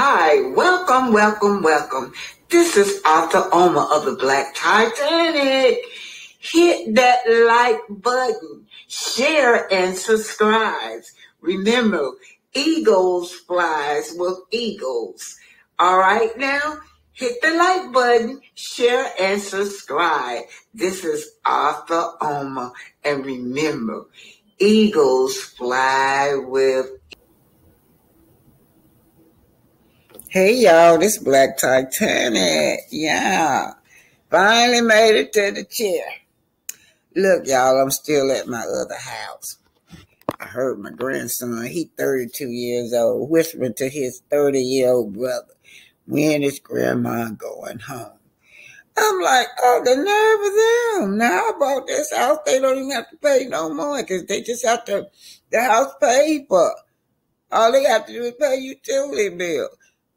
Hi, welcome, welcome, welcome. This is Arthur Omer of the Black Titanic. Hit that like button, share and subscribe. Remember, eagles flies with eagles. All right now, hit the like button, share and subscribe. This is Arthur Omer, and remember, eagles fly with. Hey y'all, this Black Titanic. Yeah. Finally made it to the chair. Look, y'all, I'm still at my other house. I heard my grandson, he 32 years old, whispering to his 30-year-old brother, when is grandma going home? I'm like, oh, the nerve of them. Now I bought this house, they don't even have to pay no more because they just have to, the house paid for. All they have to do is pay utility bill.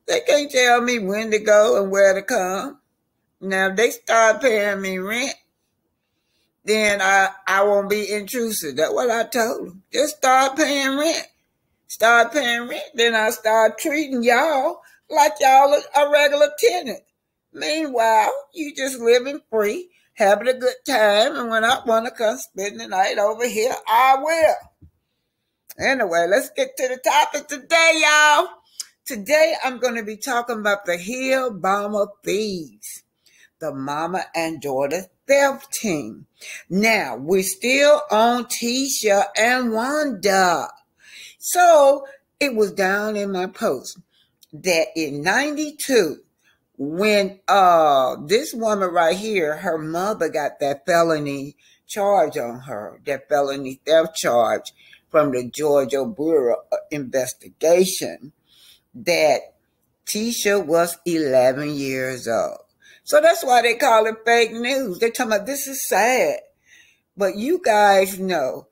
They can't tell me when to go and where to come. Now, if they start paying me rent, then I won't be intrusive. That's what I told them. Just start paying rent. Start paying rent, then I start treating y'all like y'all a regular tenant. Meanwhile, you just living free, having a good time, and when I want to come spend the night over here, I will. Anyway, let's get to the topic today, y'all. Today, I'm going to be talking about the Hill Bomber Thieves, the mama and daughter theft team. Now, we're still on Tisha and Wanda. So, it was down in my post that in 92, when this woman right here, her mother got that felony charge on her, that felony theft charge from the Georgia Bureau of Investigation, that Tisha was 11 years old. So that's why they call it fake news. They're talking about this is sad. But you guys know,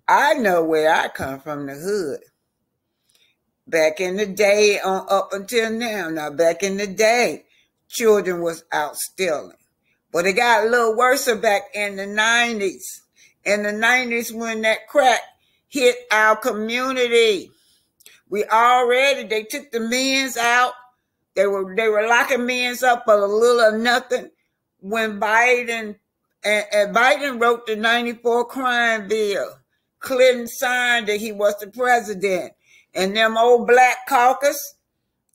I know where I come from, the hood. Back in the day, up until now. Now, back in the day, children was out stealing. But it got a little worse back in the 90s. In the 90s when that crack hit our community. They took the men's out. They were locking men's up for a little or nothing. When Biden wrote the 94 crime bill, Clinton signed that he was the president. And them old Black Caucus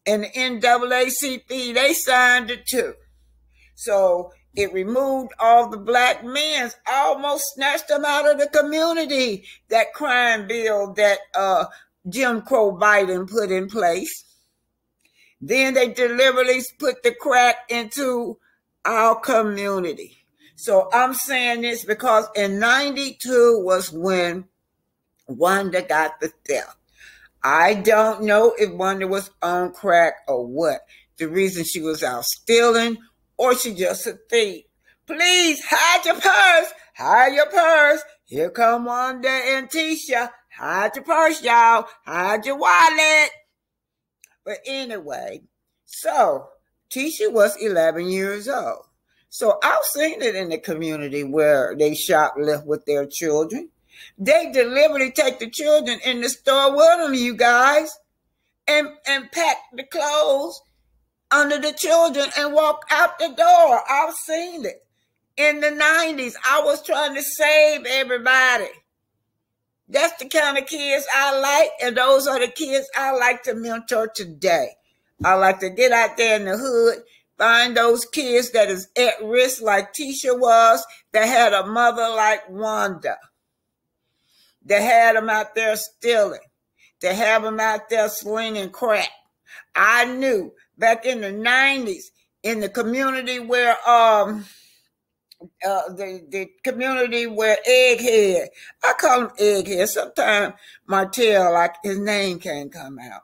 and the NAACP, they signed it too. So it removed all the black men, almost snatched them out of the community. That crime bill that Jim Crow Biden put in place. Then they deliberately put the crack into our community. So I'm saying this because in 92 was when Wanda got the theft. I don't know if Wanda was on crack or what. The reason she was out stealing or she just a thief. Please hide your purse. Hide your purse. Here come Wanda and Tisha. Hide your purse, y'all. Hide your wallet. But anyway, so Tisha was 11 years old. So I've seen it in the community where they shoplift with their children. They deliberately take the children in the store with them, you guys, and pack the clothes under the children and walk out the door. I've seen it. In the 90s, I was trying to save everybody. That's the kind of kids I like, and those are the kids I like to mentor today. I like to get out there in the hood, find those kids that is at risk like Tisha was, that had a mother like Wanda. They had them out there stealing. They have them out there slinging crack. I knew back in the 90s in the community where the community where Egghead, I call him Egghead. Sometimes Martell, like his name can't come out.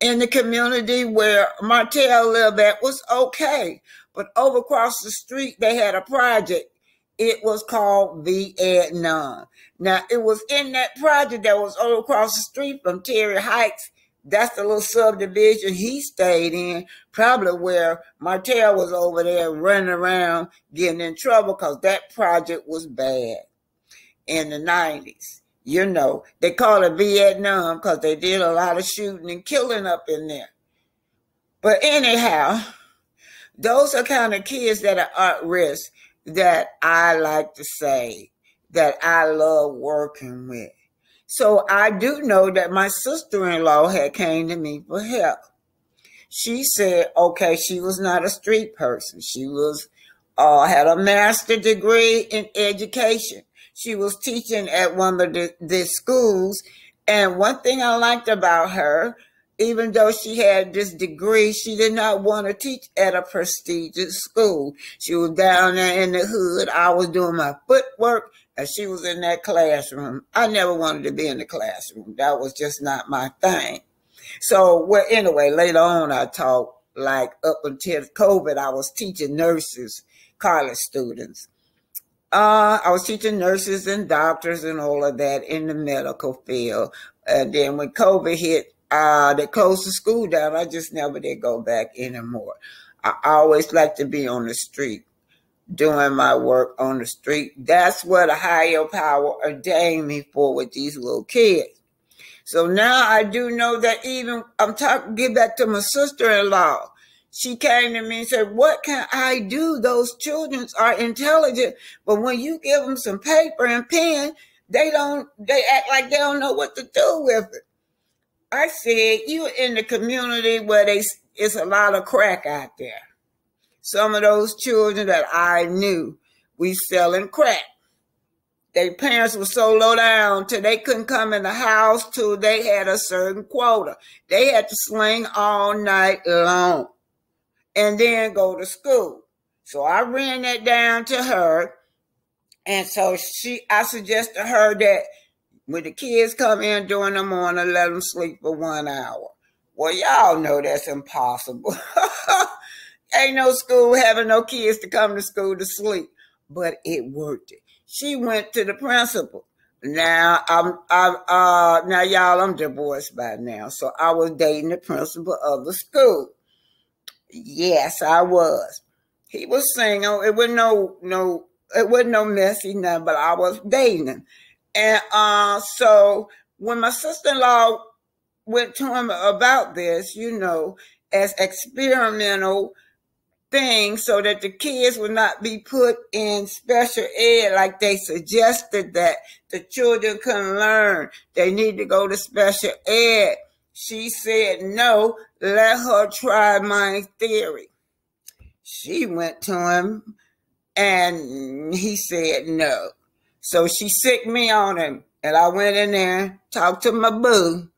In the community where Martell lived at was okay, but over across the street they had a project. It was called Vietnam. Now, it was in that project that was over across the street from Terry Heights. That's the little subdivision he stayed in, probably where Martell was over there running around getting in trouble because that project was bad in the 90s. You know, they call it Vietnam because they did a lot of shooting and killing up in there. But anyhow, those are kind of kids that are at risk that I like to say that I love working with. So I do know that my sister-in-law had came to me for help. She said, okay, she was not a street person. She was had a master's degree in education. She was teaching at one of the schools. And one thing I liked about her, even though she had this degree, she did not want to teach at a prestigious school. She was down there in the hood. I was doing my footwork, and she was in that classroom. I never wanted to be in the classroom. That was just not my thing. So, well, anyway, later on I taught, like up until COVID, I was teaching nurses, college students. I was teaching nurses and doctors and all of that in the medical field. And then when COVID hit, they closed the school down. I just never did go back anymore. I always like to be on the street, doing my work on the street. That's what a higher power ordained me for with these little kids. So now I do know that even get back to my sister-in-law. She came to me and said, what can I do? Those children are intelligent, but when you give them some paper and pen, they act like they don't know what to do with it. I said, you're in the community where it's a lot of crack out there. Some of those children that I knew, we selling crack. Their parents were so low down till they couldn't come in the house till they had a certain quota. They had to sling all night long and then go to school. So I ran that down to her. And so I suggested her that when the kids come in during the morning, let them sleep for 1 hour. Well, y'all know that's impossible. Ain't no school having no kids to come to school to sleep. But it worked. She went to the principal. Now now y'all, I'm divorced by now. So I was dating the principal of the school. Yes, I was. He was single. It wasn't no messy nothing, but I was dating him. And so when my sister-in-law went to him about this, as experimental things so that the kids would not be put in special ed like they suggested that the children couldn't learn. They need to go to special ed. She said, no, let her try my theory. She went to him and he said no. So she sicked me on him. And I went in there, talked to my boo,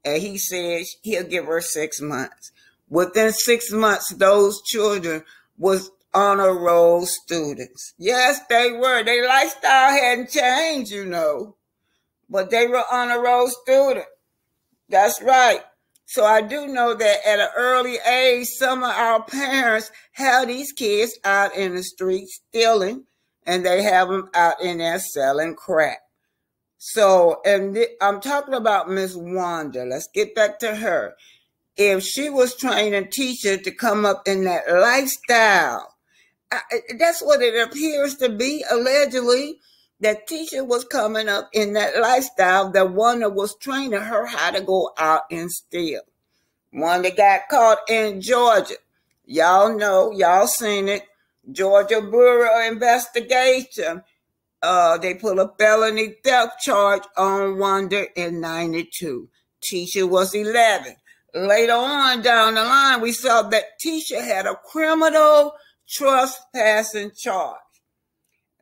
and he said he'll give her 6 months. Within 6 months, those children was honor roll students. Yes, they were. Their lifestyle hadn't changed, but they were honor roll students. That's right. So I do know that at an early age, some of our parents have these kids out in the streets stealing, and they have them out in there selling crack. So, and I'm talking about Miss Wanda. Let's get back to her. If she was training a teacher to come up in that lifestyle, that's what it appears to be, allegedly. That teacher was coming up in that lifestyle that Wanda was training her how to go out and steal. Wanda got caught in Georgia. Y'all know, y'all seen it. Georgia Bureau of Investigation. They put a felony theft charge on Wanda in 92. Teacher was 11. Later on down the line, we saw that teacher had a criminal trespassing charge.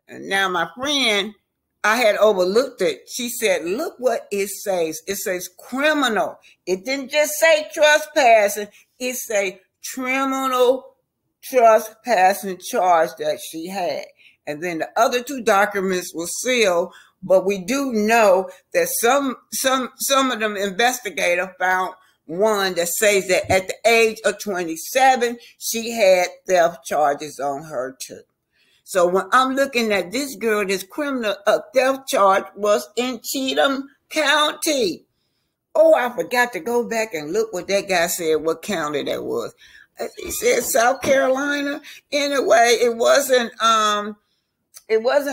And now my friend, I had overlooked it. She said, look what it says. It says criminal. It didn't just say trespassing. It said criminal trespassing charge that she had. And then the other 2 documents were sealed. But we do know that some of them investigators found one that says that at the age of 27, she had theft charges on her too. So when I'm looking at this girl, this criminal theft charge was in Cheatham County. Oh, I forgot to go back and look what that guy said, what county that was. He said South Carolina. Anyway, it wasn't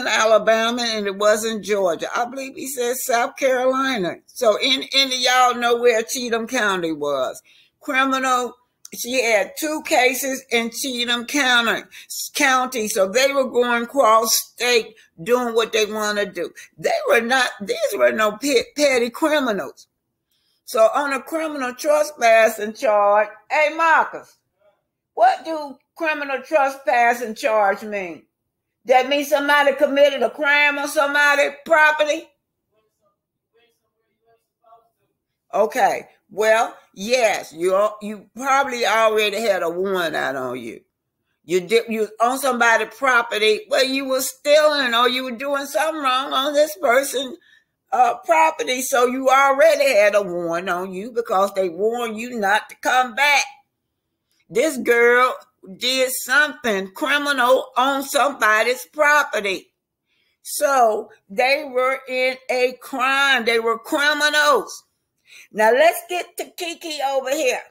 Alabama and it wasn't Georgia. I believe he said South Carolina. So any of y'all know where Cheatham County was. Criminal She had 2 cases in Cheatham County. So they were going cross state doing what they want to do. These were no petty criminals. So on a criminal trespassing charge, hey Marcus, what do criminal trespassing charge mean? That means somebody committed a crime on somebody's property? Okay. Well, yes, you probably already had a warrant out on you. You on somebody's property, well, you were stealing or you were doing something wrong on this person's property, so you already had a warrant on you because they warned you not to come back. This girl did something criminal on somebody's property. So they were in a crime. They were criminals. Now let's get to Kiki over here.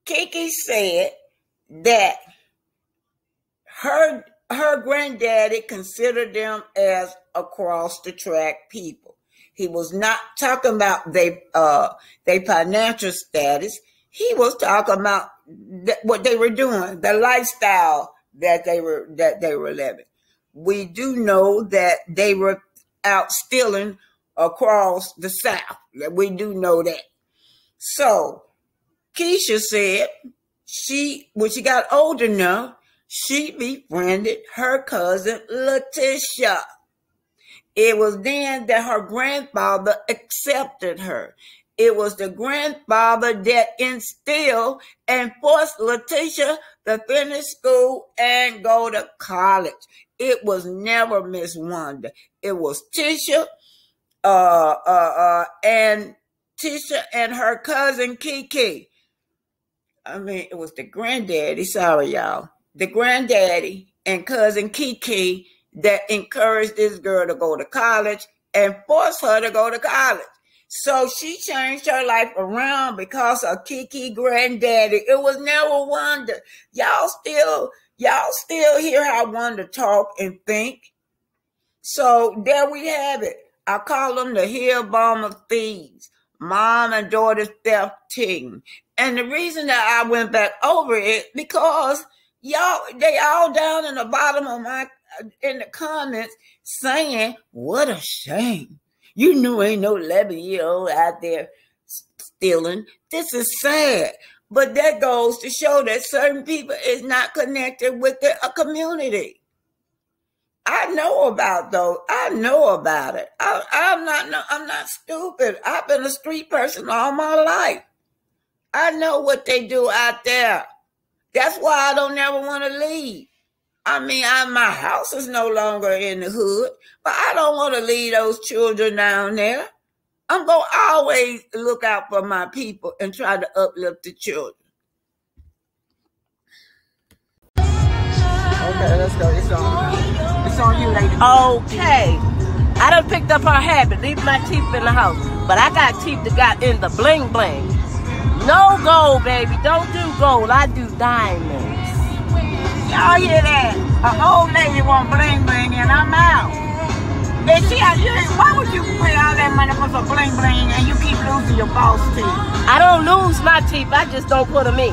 Kiki said that her granddaddy considered them as across the track people. He was not talking about their financial status. He was talking about what they were doing, the lifestyle that they were living. We do know that they were out stealing across the South. We do know that. So Keisha said when she got old enough, she befriended her cousin Letitia. It was then that her grandfather accepted her. It was the grandfather that instilled and forced Letitia to finish school and go to college. It was never Miss Wonder. It was Tisha and her cousin Kiki. I mean, it was the granddaddy. Sorry, y'all. The granddaddy and cousin Kiki that encouraged this girl to go to college and forced her to go to college. So she changed her life around because of Kiki granddaddy. It was never Wonder. Y'all still hear how Wonder talk and think. So there we have it. I call them the Hill Bomber thieves, mom and daughter theft team. And the reason that I went back over it because they all down in the bottom of in the comments saying, what a shame. You knew ain't no 11-year-old out there stealing. This is sad. But that goes to show that certain people is not connected with a community. I know about those. I know about it. I'm not stupid. I've been a street person all my life. I know what they do out there. That's why I don't ever want to leave. I mean, my house is no longer in the hood, but I don't want to leave those children down there. I'm going to always look out for my people and try to uplift the children. Okay, let's go. It's on you, lady. Okay. I done picked up her habit, leave my teeth in the house. But I got teeth that got in the bling bling. No gold, baby. Don't do gold. I do diamonds. Y'all hear that? An old lady want bling bling and I'm out. And why would you pay all that money for some bling bling and you keep losing your false teeth? I don't lose my teeth. I just don't put them in.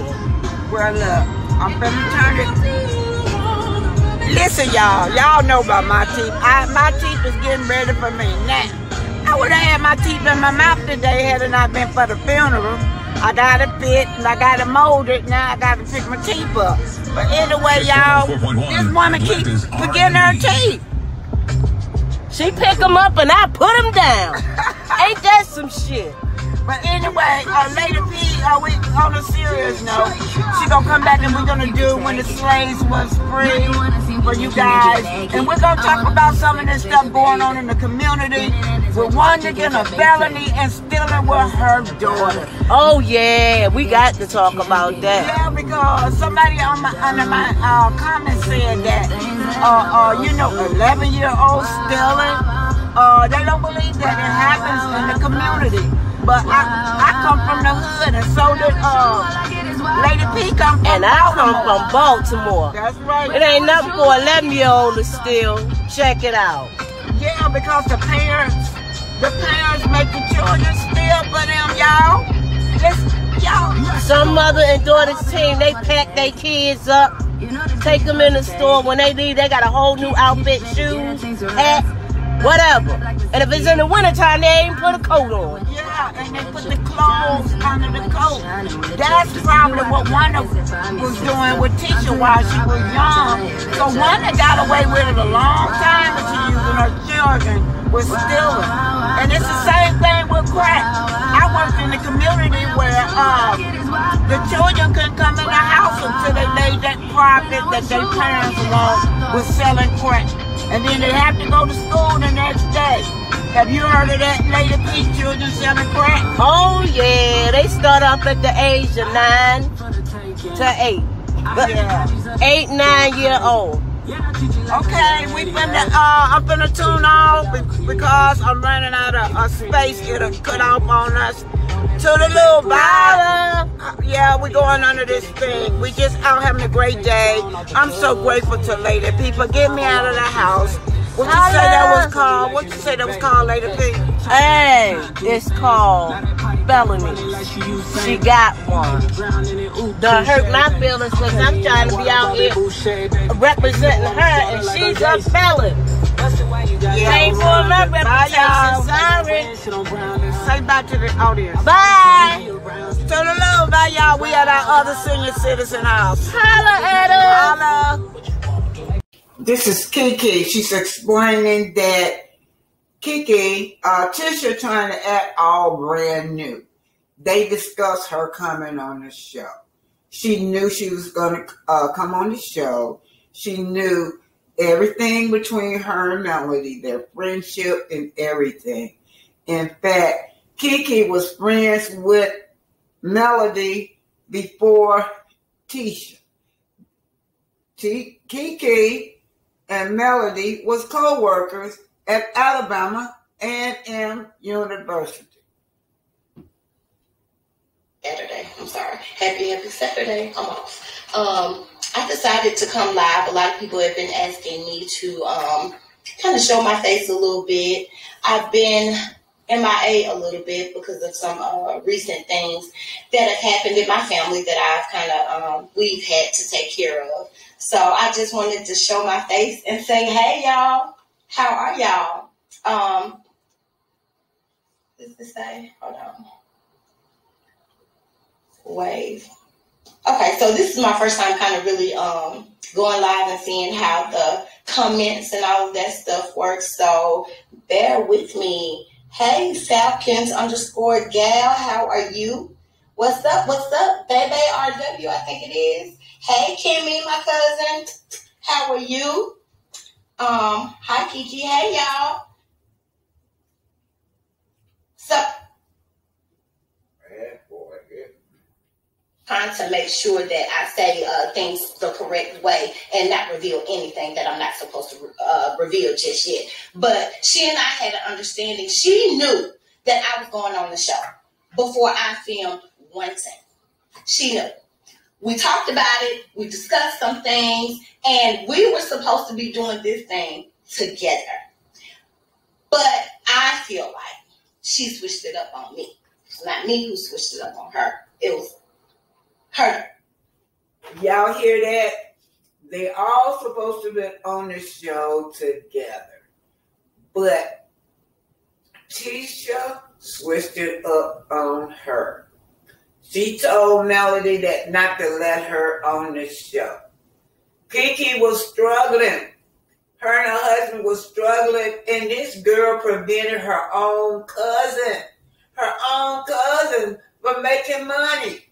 Well, look, I'm finna turn it. Listen, y'all. Y'all know about my teeth. My teeth is getting ready for me now. I would have had my teeth in my mouth today had it not been for the funeral. I got it fit and I got it molded. Now I got to pick my teeth up. But anyway, y'all, this woman keeps forgetting her teeth. She pick them up and I put them down. Ain't that some shit? But anyway, Lady P, we on a serious note, she gonna come back and we're gonna do when the slaves was free for you guys. And we're gonna talk about some of this stuff going on in the community with Wanda getting a felony and stealing with her daughter. Oh yeah, we got to talk about that. Yeah, because somebody under my comment said that, 11-year-old stealing, they don't believe that it happens in the community. But I come from the hood, and so did Lady P come from and I come from Baltimore. That's right. It ain't nothing for an 11-year-old to steal. Check it out. Yeah, because the parents make the children steal for them, y'all. Y'all Some mother and daughter's team, they pack their kids up, take them in the store. When they leave, they got a whole new outfit, shoes, hat, whatever. And if it's in the wintertime, they ain't put a coat on. Yeah, and they put the clothes under the coat. That's probably what Wanda was doing with Tisha while she was young. So Wanda got away with it a long time, but she using her children with stealing. And it's the same thing with crack. I worked in the community where the children couldn't come in the house until they made that profit that their parents want with selling crack. And then they have to go to school the next day. Have you heard of that Lady P children selling crack? Oh yeah, they start off at the age of 9 to 8. Yeah. 8, 9 year old. Okay, I'm finna tune off because I'm running out of space. It'll cut off on us. To the little bottom. Yeah, we going under this thing. We just out having a great day. I'm so grateful to Lady P for getting me out of the house. What you say that was called? What you say that was called, Lady P? Hey, it's called felony. She got one. Done hurt my feelings because I'm trying to be out here representing her and she's a felon. Pay for my reputation, sorry. Say bye to the audience. Bye. To the little bye, y'all. We at our other senior citizen house. Holla at us. Holla. This is Kiki. She's explaining that Tisha trying to act all brand new. They discussed her coming on the show. She knew she was going to come on the show. She knew everything between her and Melody, their friendship and everything. In fact, Kiki was friends with Melody before Tisha. Kiki and Melody was co-workers at Alabama A&M University. Happy Saturday. I'm off. I decided to come live. A lot of people have been asking me to kind of show my face a little bit. I've been MIA a little bit because of some recent things that have happened in my family that I've kind of we've had to take care of. So I just wanted to show my face and say, hey y'all, how are y'all? What does this say? Hold on. Wave. Okay, so this is my first time kind of really going live and seeing how the comments and all of that stuff works. So bear with me. Hey, Falcons _gal, how are you? What's up? What's up, baby? RW, I think it is. Hey, Kimmy, my cousin. How are you? Hi, Kiki. Hey, y'all. So, trying to make sure that I say things the correct way and not reveal anything that I'm not supposed to reveal just yet. But she and I had an understanding. She knew that I was going on the show before I filmed one thing. She knew. We talked about it. We discussed some things. And we were supposed to be doing this thing together. But I feel like she switched it up on me. It's not me who switched it up on her. It was her. Y'all hear that? They all supposed to be on the show together. But Tisha switched it up on her. She told Melody that not to let her on the show. Kiki was struggling. Her and her husband was struggling, and this girl prevented her own cousin from making money.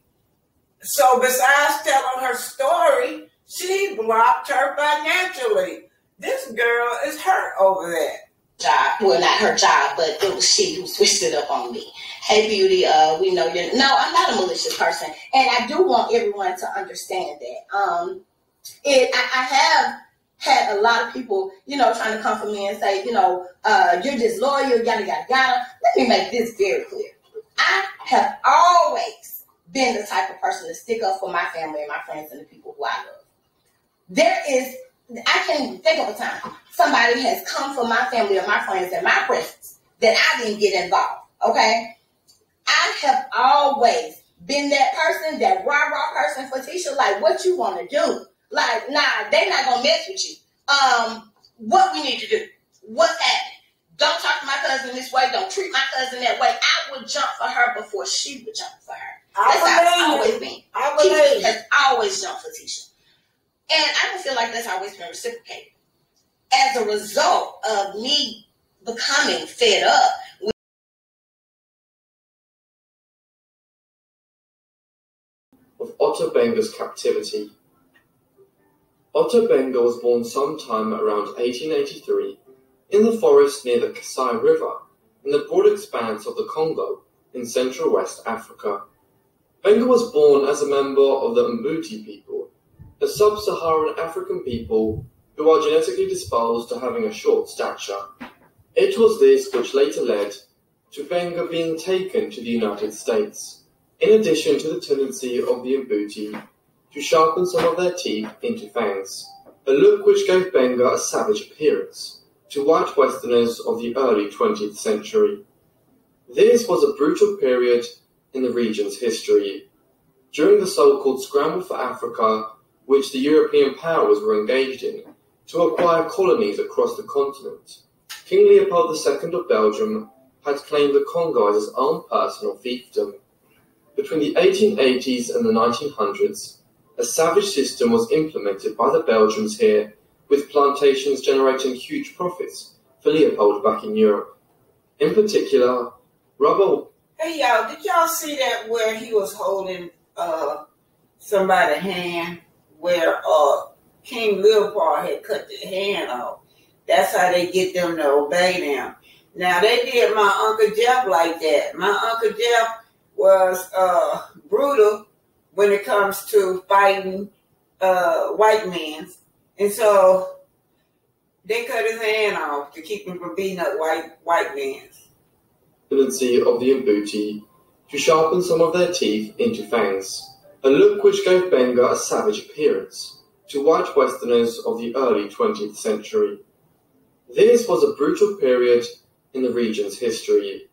So besides telling her story, she blocked her financially. This girl is hurt over that. Job. Well, not her job, but it was she who switched it up on me. Hey, Beauty, we know you're... No, I'm not a malicious person. And I do want everyone to understand that. I have had a lot of people, trying to come for me and say, you're disloyal, yada, yada, yada. Let me make this very clear. I have always been the type of person to stick up for my family and my friends and the people who I love. I can't even think of a time somebody has come for my family or my friends in my presence that I didn't get involved, okay? I have always been that person, that rah-rah person for Tisha, like, what you want to do? Like, nah, they not going to mess with you. What we need to do? What's happening? Don't talk to my cousin this way. Don't treat my cousin that way. I would jump for her before she would jump for her. That's how it's always been. Tisha has always jumped for Tisha. And I don't feel like that's always been reciprocated. As a result of me becoming fed up of Otto Benger's captivity. Otto Benger was born sometime around 1883 in the forest near the Kasai River in the broad expanse of the Congo in Central West Africa. Benger was born as a member of the Mbuti people, a sub-Saharan African people who are genetically disposed to having a short stature. It was this which later led to Benger being taken to the United States, in addition to the tendency of the Mbuti to sharpen some of their teeth into fangs, a look which gave Benger a savage appearance to white Westerners of the early 20th century. This was a brutal period in the region's history. During the so-called scramble for Africa, which the European powers were engaged in to acquire colonies across the continent, King Leopold II of Belgium had claimed the Congo as his own personal fiefdom. Between the 1880s and the 1900s, a savage system was implemented by the Belgians here, with plantations generating huge profits for Leopold back in Europe. In particular, rubber... Hey y'all, did y'all see that where he was holding somebody's hand, where King Leopold had cut the hand off? That's how they get them to obey them. Now, they did my Uncle Jeff like that. My Uncle Jeff was brutal when it comes to fighting white men. And so they cut his hand off to keep him from beating up white men. Tendency of the Mbuti to sharpen some of their teeth into fangs, a look which gave Benger a savage appearance to white Westerners of the early 20th century. This was a brutal period in the region's history.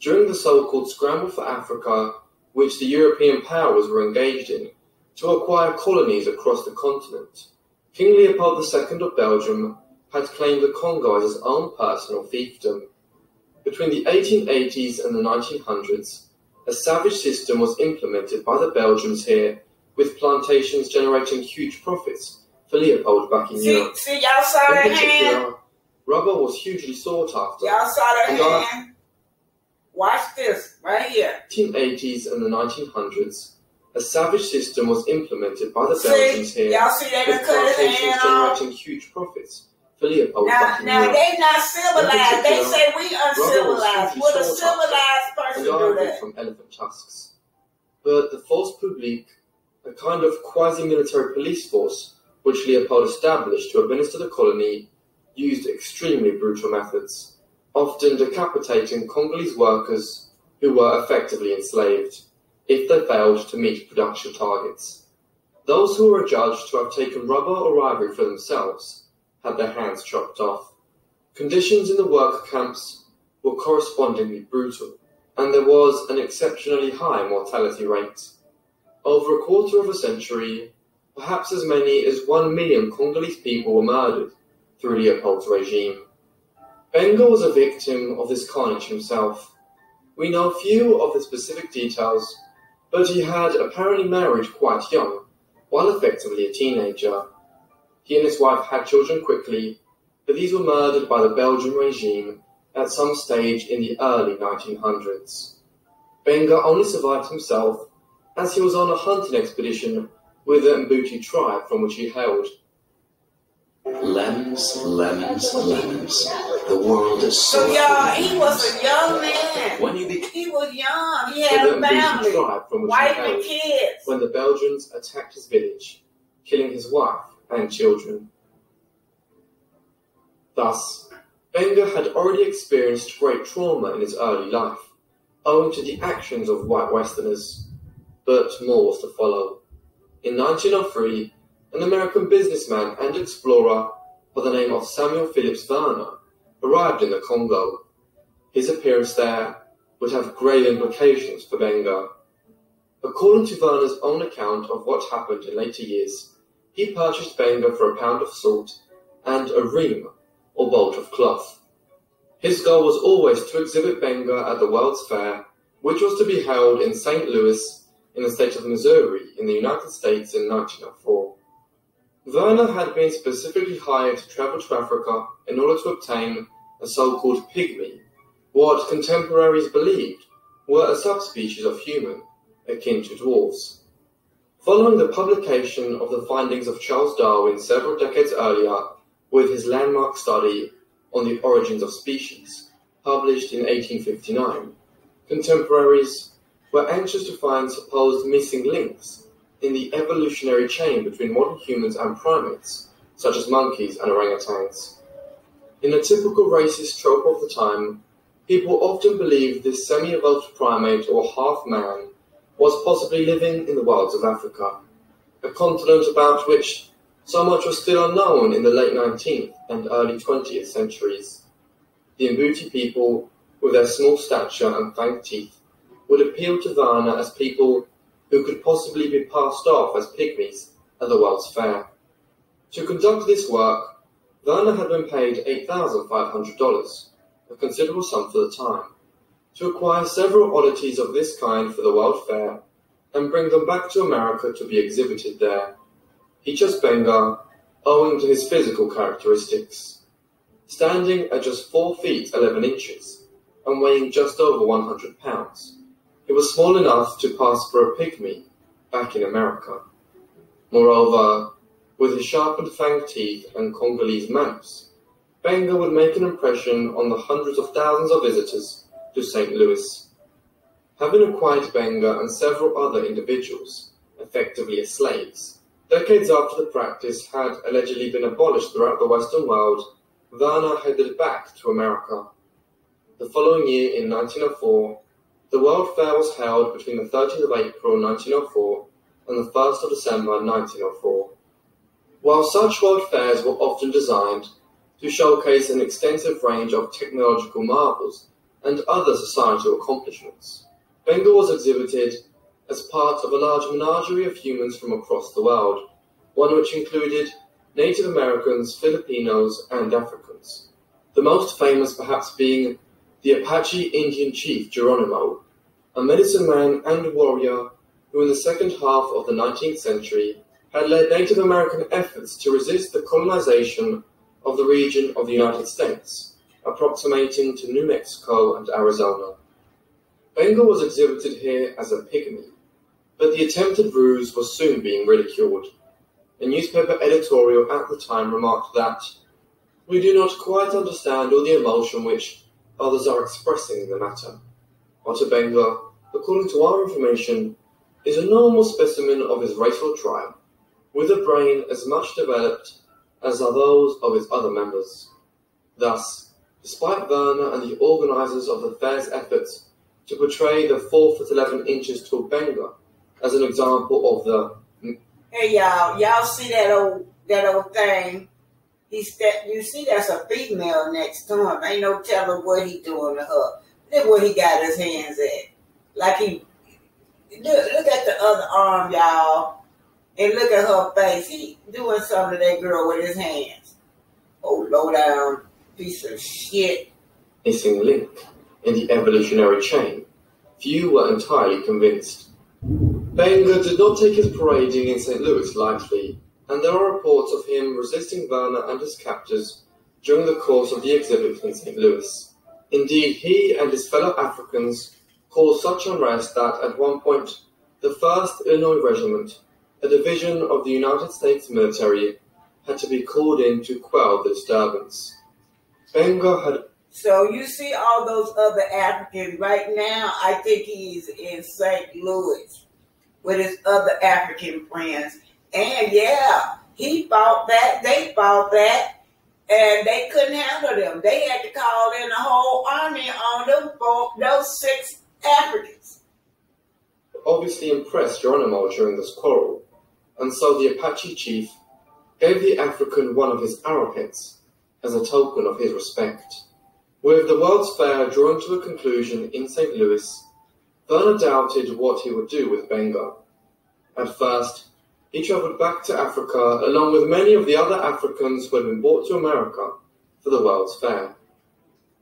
During the so-called scramble for Africa, which the European powers were engaged in to acquire colonies across the continent, King Leopold II of Belgium had claimed the Congo as his own personal fiefdom. Between the 1880s and the 1900s, a savage system was implemented by the Belgians here, with plantations generating huge profits for Leopold back in Europe. See, y'all saw that hand? Rubber was hugely sought after. Y'all saw that hand? Watch this, right here. 1880s and the 1900s, a savage system was implemented by the Belgians here, y'all see that with plantations generating huge profits for Leopold back in Now Europe. they not civilized. They say we uncivilized. Would a civilized person do that? From elephant tusks. But the force publique, a kind of quasi-military police force which Leopold established to administer the colony, used extremely brutal methods, often decapitating Congolese workers who were effectively enslaved if they failed to meet production targets. Those who were adjudged to have taken rubber or ivory for themselves had their hands chopped off. Conditions in the work camps were correspondingly brutal, and there was an exceptionally high mortality rate. Over a quarter of a century, perhaps as many as 1 million Congolese people were murdered through Leopold's regime. Benger was a victim of this carnage himself. We know few of the specific details, but he had apparently married quite young, while effectively a teenager. He and his wife had children quickly, but these were murdered by the Belgian regime at some stage in the early 1900s. Benger only survived himself as he was on a hunting expedition with the Mbuti tribe from which he hailed. Lemons, lemons, lemons. The world is so y'all, he was a young man. He was young. He had a family, wife and kids. When the Belgians attacked his village, killing his wife and children. Thus, Benger had already experienced great trauma in his early life, owing to the actions of white Westerners. But more was to follow. In 1903, an American businessman and explorer by the name of Samuel Phillips Werner arrived in the Congo. His appearance there would have grave implications for Benger. According to Werner's own account of what happened in later years, he purchased Benga for a pound of salt and a ream, or bolt of cloth. His goal was always to exhibit Benga at the World's Fair, which was to be held in St. Louis in the state of Missouri in the United States in 1904. Werner had been specifically hired to travel to Africa in order to obtain a so-called pygmy, what contemporaries believed were a subspecies of human, akin to dwarves. Following the publication of the findings of Charles Darwin several decades earlier with his landmark study on the origins of species, published in 1859, contemporaries were anxious to find supposed missing links in the evolutionary chain between modern humans and primates, such as monkeys and orangutans. In a typical racist trope of the time, people often believed this semi-evolved primate or half-man was possibly living in the wilds of Africa, a continent about which so much was still unknown in the late 19th and early 20th centuries. The Mbuti people, with their small stature and fanged teeth, would appeal to Werner as people who could possibly be passed off as pygmies at the World's Fair. To conduct this work, Werner had been paid $8,500, a considerable sum for the time, to acquire several oddities of this kind for the World Fair and bring them back to America to be exhibited there. He chose Benga owing to his physical characteristics. Standing at just 4 feet 11 inches and weighing just over 100 pounds, he was small enough to pass for a pygmy back in America. Moreover, with his sharpened fanged teeth and Congolese manners, Benga would make an impression on the hundreds of thousands of visitors to St. Louis. Having acquired Benga and several other individuals, effectively as slaves, decades after the practice had allegedly been abolished throughout the Western world, Werner headed back to America. The following year, in 1904, the World Fair was held between the 30th of April 1904 and the 1st of December 1904. While such world fairs were often designed to showcase an extensive range of technological marvels and other societal accomplishments, Benga was exhibited as part of a large menagerie of humans from across the world, one which included Native Americans, Filipinos, and Africans, the most famous perhaps being the Apache Indian chief Geronimo, a medicine man and warrior who in the second half of the 19th century had led Native American efforts to resist the colonization of the region of the United States, approximating to New Mexico and Arizona. Benga was exhibited here as a pygmy, but the attempted ruse was soon being ridiculed. A newspaper editorial at the time remarked that, "We do not quite understand all the emotion which others are expressing in the matter. Otter Benga, according to our information, is a normal specimen of his racial tribe, with a brain as much developed as are those of his other members." Thus, despite Werner and the organizers of the fair's efforts to portray the 4 foot 11 inches tall Benga as an example of the Hey y'all see that old thing? You see that's a female next to him. Ain't no telling what he doing to her. Look where he got his hands at. Like look at the other arm, y'all. And look at her face. He doing something to that girl with his hands. Oh, low down piece of shit. missing link in the evolutionary chain. Few were entirely convinced. Benga did not take his parading in St. Louis lightly, and there are reports of him resisting Werner and his captors during the course of the exhibit in St. Louis. Indeed, he and his fellow Africans caused such unrest that, at one point, the 1st Illinois Regiment, a division of the United States military, had to be called in to quell the disturbance. Benga had... So you see all those other Africans. Right now, I think he's in St. Louis with his other African friends. And yeah, he fought that, they fought that, and they couldn't handle them. They had to call in a whole army on them for those 6 Africans. obviously impressed Geronimo during this quarrel, and so the Apache chief gave the African one of his arrowheads as a token of his respect. With the World's Fair drawing to a conclusion in St. Louis, Werner doubted what he would do with Benga. At first, he travelled back to Africa along with many of the other Africans who had been brought to America for the World's Fair.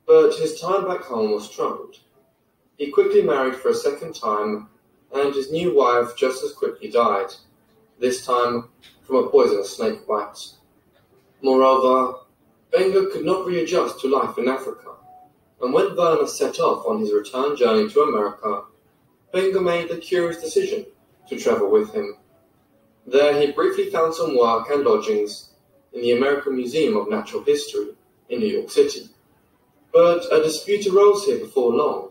But his time back home was troubled. He quickly married for a second time, and his new wife just as quickly died, this time from a poisonous snake bite. Moreover, Benga could not readjust to life in Africa, and when Werner set off on his return journey to America, Benga made the curious decision to travel with him. There he briefly found some work and lodgings in the American Museum of Natural History in New York City. But a dispute arose here before long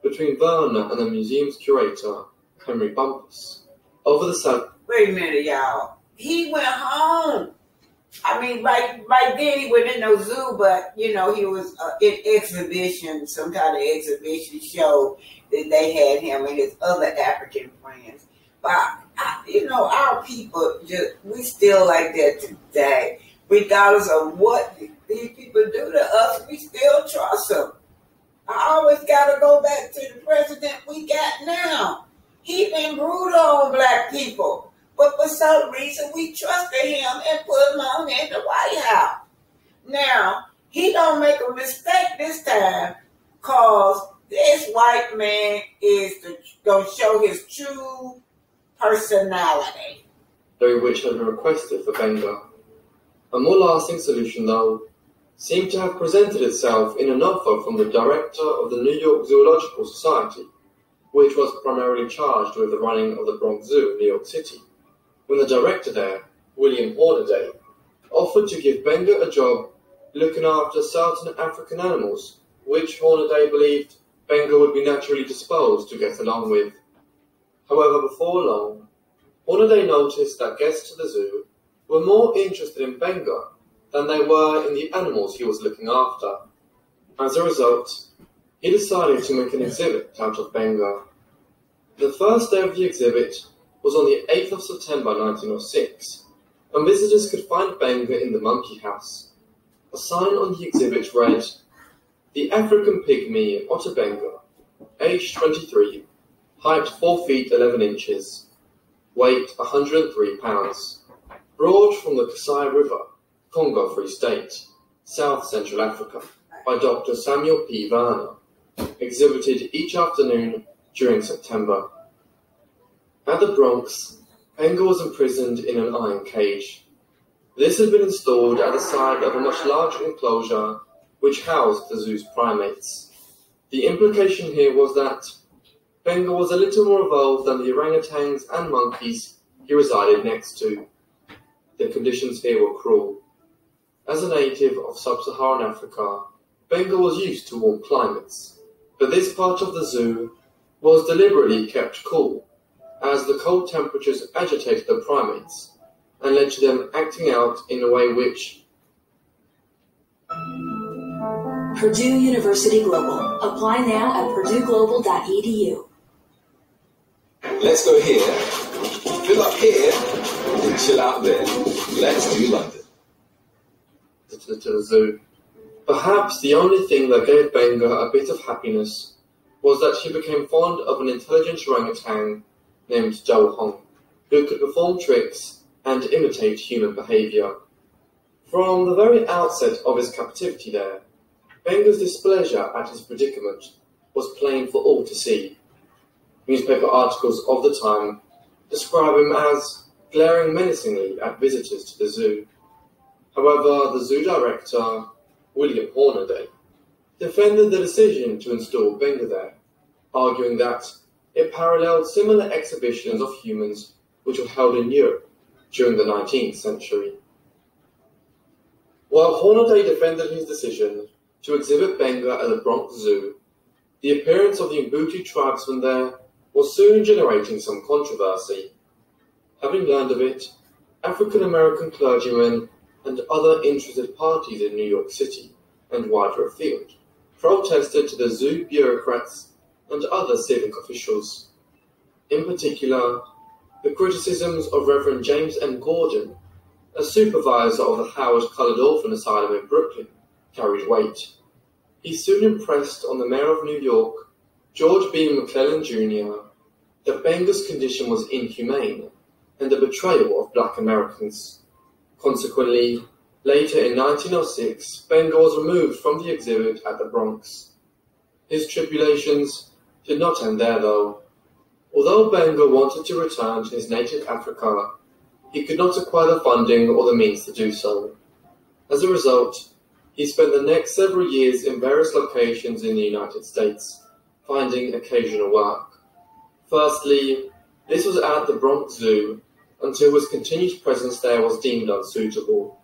between Werner and the museum's curator, Henry Bumpus, over the Wait a minute, y'all. He went home. I mean, right then he wasn't in no zoo, but, you know, he was in exhibition, some kind of exhibition show that they had him and his other African friends. But, you know, our people, we still like that today. Regardless of what these people do to us, we still trust them. I always got to go back to the president we got now. He been brutal on black people. But for some reason, we trusted him and put him on in the White House. Now, he don't make a mistake this time, because this white man is going to show his true personality. which had been requested for Benga. A more lasting solution, though, seemed to have presented itself in an offer from the director of the New York Zoological Society, which was primarily charged with the running of the Bronx Zoo in New York City, when the director there, William Hornaday, offered to give Benga a job looking after certain African animals, which Hornaday believed Benga would be naturally disposed to get along with. However, before long, Hornaday noticed that guests to the zoo were more interested in Benga than they were in the animals he was looking after. As a result, he decided to make an exhibit out of Benga. The first day of the exhibit was on the 8th of September 1906, and visitors could find Benga in the monkey house. A sign on the exhibit read, "The African Pygmy Otter Benga, age 23, height 4 feet 11 inches, weight 103 pounds, brought from the Kasai River, Congo Free State, South Central Africa, by Dr. Samuel P. Werner, exhibited each afternoon during September." At the Bronx, Benga was imprisoned in an iron cage. This had been installed at the side of a much larger enclosure which housed the zoo's primates. The implication here was that Benga was a little more evolved than the orangutans and monkeys he resided next to. The conditions here were cruel. As a native of sub-Saharan Africa, Benga was used to warm climates, but this part of the zoo was deliberately kept cool, as the cold temperatures agitated the primates and led to them acting out in a way which... Purdue University Global. Apply now at purdueglobal.edu. Let's go here, fill up here, and chill out there. Let's do London. To the zoo. Perhaps the only thing that gave Benga a bit of happiness was that she became fond of an intelligent orangutan named Joe Hong, who could perform tricks and imitate human behavior. From the very outset of his captivity there, Benga's displeasure at his predicament was plain for all to see. Newspaper articles of the time describe him as glaring menacingly at visitors to the zoo. However, the zoo director, William Hornaday, defended the decision to install Benga there, arguing that it paralleled similar exhibitions of humans which were held in Europe during the 19th century. While Hornaday defended his decision to exhibit Benga at the Bronx Zoo, the appearance of the Mbuti tribesmen there was soon generating some controversy. Having learned of it, African-American clergymen and other interested parties in New York City and wider afield protested to the zoo bureaucrats and other civic officials. In particular, the criticisms of Reverend James M. Gordon, a supervisor of the Howard Colored Orphan Asylum in Brooklyn, carried weight. He soon impressed on the mayor of New York, George B. McClellan Jr., that Benga's condition was inhumane and a betrayal of black Americans. Consequently, later in 1906, Benga was removed from the exhibit at the Bronx. His tribulations did not end there, though. Although Benga wanted to return to his native Africa, he could not acquire the funding or the means to do so. As a result, he spent the next several years in various locations in the United States, finding occasional work. Firstly, this was at the Bronx Zoo, until his continued presence there was deemed unsuitable.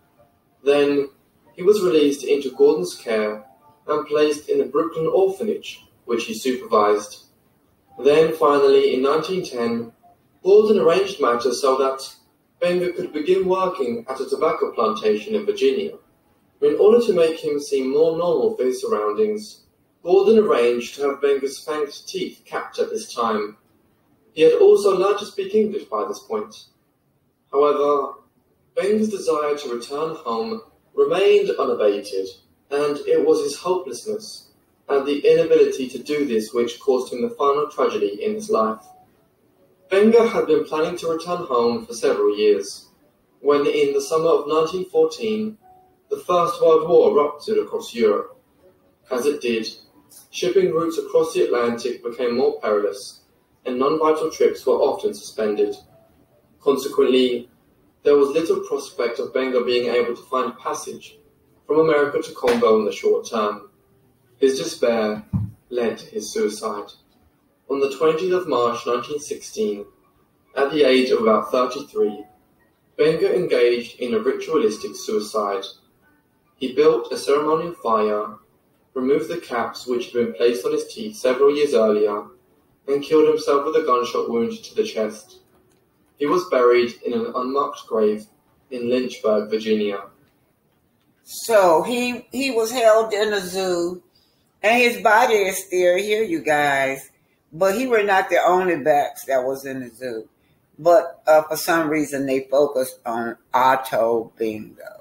Then, he was released into Gordon's care and placed in the Brooklyn orphanage, which he supervised. Then, finally, in 1910, Gordon arranged matters so that Benga could begin working at a tobacco plantation in Virginia. In order to make him seem more normal for his surroundings, Gordon arranged to have Benga's fanged teeth capped at this time. He had also learned to speak English by this point. However, Benga's desire to return home remained unabated, and it was his hopelessness and the inability to do this which caused him the final tragedy in his life. Benga had been planning to return home for several years, when in the summer of 1914, the First World War erupted across Europe. As it did, shipping routes across the Atlantic became more perilous, and non-vital trips were often suspended. Consequently, there was little prospect of Benga being able to find passage from America to Congo in the short term. His despair led to his suicide. On the 20th of March 1916, at the age of about 33, Benga engaged in a ritualistic suicide. He built a ceremonial fire, removed the caps which had been placed on his teeth several years earlier, and killed himself with a gunshot wound to the chest. He was buried in an unmarked grave in Lynchburg, Virginia. So he was held in a zoo, and his body is still here, you guys. But he were not the only bats that was in the zoo. But for some reason, they focused on Otto Benga.